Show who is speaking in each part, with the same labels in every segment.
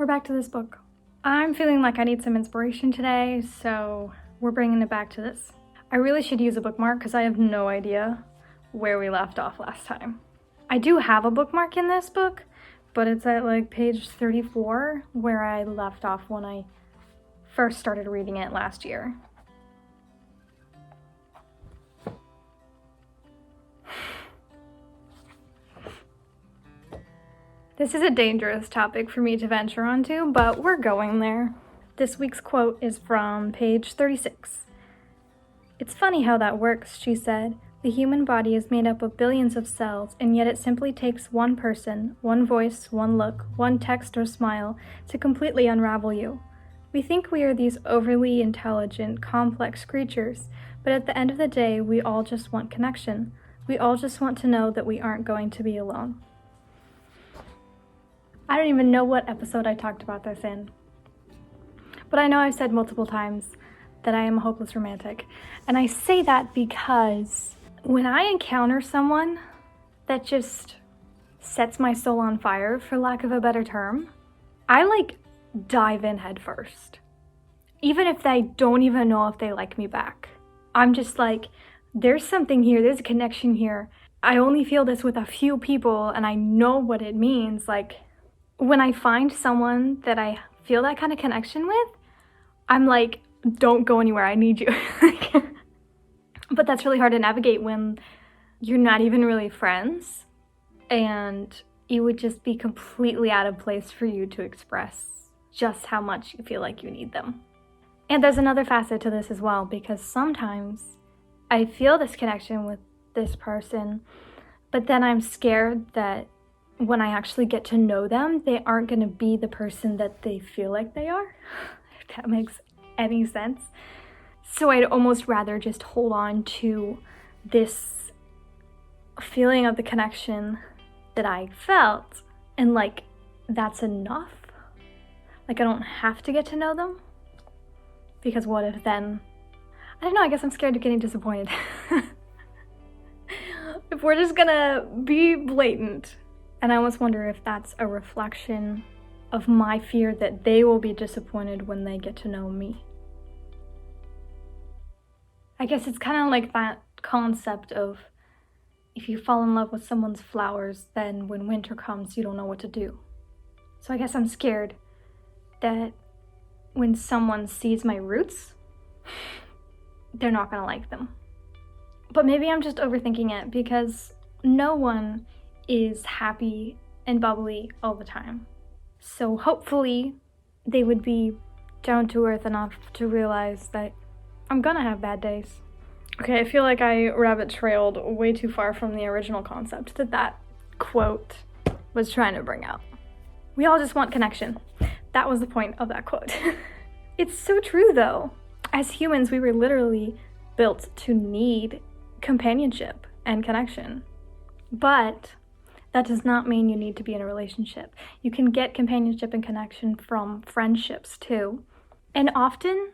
Speaker 1: we're back to this book. I'm feeling like I need some inspiration today, so we're bringing it back to this. I really should use a bookmark because I have no idea where we left off last time. I do have a bookmark in this book, but it's at like page 34 where I left off when I first started reading it last year. This is a dangerous topic for me to venture onto, but we're going there. This week's quote is from page 36. "It's funny how that works," she said. "The human body is made up of billions of cells, and yet it simply takes one person, one voice, one look, one text or smile to completely unravel you. We think we are these overly intelligent, complex creatures, but at the end of the day, we all just want connection. We all just want to know that we aren't going to be alone." I don't even know what episode I talked about this in, but I know I've said multiple times that I am a hopeless romantic, and I say that because when I encounter someone that just sets my soul on fire, for lack of a better term, I dive in head first. Even if they don't even know if they like me back. I'm just like, there's something here, there's a connection here. I only feel this with a few people and I know what it means. When I find someone that I feel that kind of connection with, I'm like, don't go anywhere, I need you. But that's really hard to navigate when you're not even really friends and it would just be completely out of place for you to express just how much you feel like you need them. And there's another facet to this as well, because sometimes I feel this connection with this person, but then I'm scared that when I actually get to know them, they aren't going to be the person that they feel like they are, if that makes any sense. So I'd almost rather just hold on to this feeling of the connection that I felt, and that's enough. I don't have to get to know them, because what if then, I don't know, I guess I'm scared of getting disappointed. If we're just gonna be blatant. And I almost wonder if that's a reflection of my fear that they will be disappointed when they get to know me. I guess it's kind of like that concept of if you fall in love with someone's flowers, then when winter comes, you don't know what to do. So I guess I'm scared that when someone sees my roots, they're not gonna like them. But maybe I'm just overthinking it, because no one is happy and bubbly all the time. So hopefully they would be down to earth enough to realize that I'm gonna have bad days. Okay, I feel like I rabbit trailed way too far from the original concept that quote was trying to bring out. We all just want connection. That was the point of that quote. It's so true though. As humans, we were literally built to need companionship and connection. But that does not mean you need to be in a relationship. You can get companionship and connection from friendships too. And often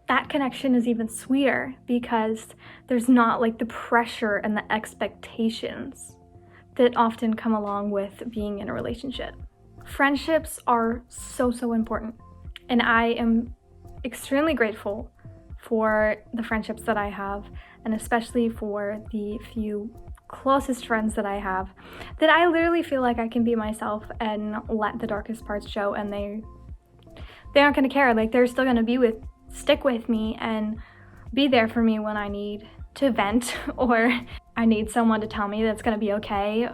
Speaker 1: that connection is even sweeter because there's not the pressure and the expectations that often come along with being in a relationship. Friendships are so important. And I am extremely grateful for the friendships that I have, and especially for the few closest friends that I have, that I literally feel like I can be myself and let the darkest parts show, and they aren't gonna care. They're still gonna stick with me and be there for me when I need to vent or I need someone to tell me that's gonna be okay.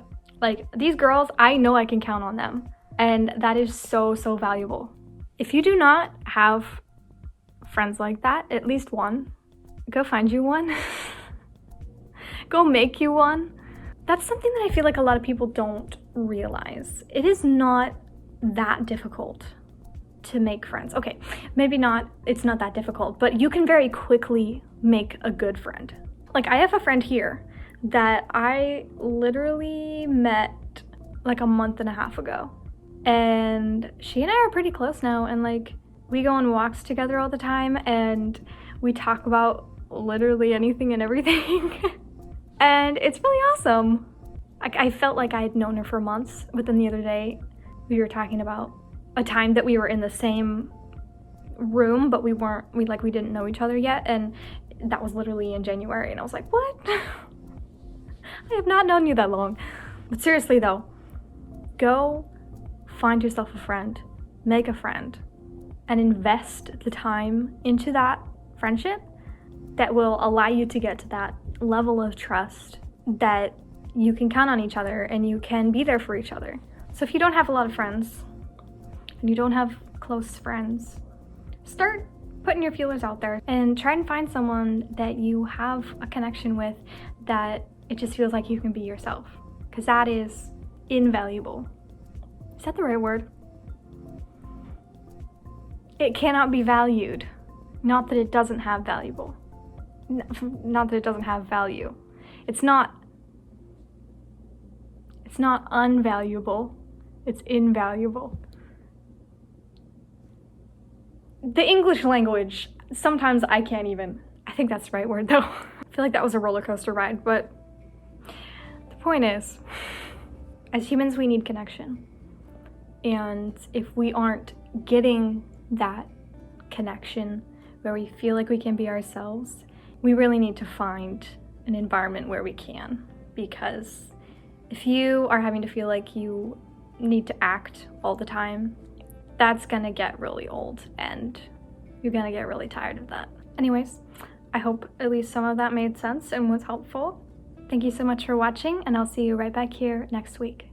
Speaker 1: These girls, I know I can count on them, and that is so valuable. If you do not have friends like that, at least one, go find you one. Go make you one. That's something that I feel like a lot of people don't realize. It is not that difficult to make friends. Okay, maybe not, it's not that difficult, but you can very quickly make a good friend. I have a friend here that I literally met a month and a half ago. And she and I are pretty close now, and we go on walks together all the time, and we talk about literally anything and everything. And it's really awesome. I felt like I had known her for months, but then the other day we were talking about a time that we were in the same room, but we didn't know each other yet, and that was literally in January, and I was like, what? I have not known you that long. But seriously though, go find yourself a friend, make a friend, and invest the time into that friendship that will allow you to get to that level of trust that you can count on each other and you can be there for each other. So if you don't have a lot of friends and you don't have close friends, start putting your feelers out there and try and find someone that you have a connection with, that it just feels like you can be yourself, because that is invaluable. Is that the right word? It cannot be valued. Not that it doesn't have not that it doesn't have value. It's not unvaluable, it's invaluable. The English language, sometimes I can't even. I think that's the right word though. I feel like that was a roller coaster ride, but the point is, as humans, we need connection. And if we aren't getting that connection where we feel like we can be ourselves, we really need to find an environment where we can. Because if you are having to feel like you need to act all the time, that's gonna get really old and you're gonna get really tired of that. Anyways, I hope at least some of that made sense and was helpful. Thank you so much for watching, and I'll see you right back here next week.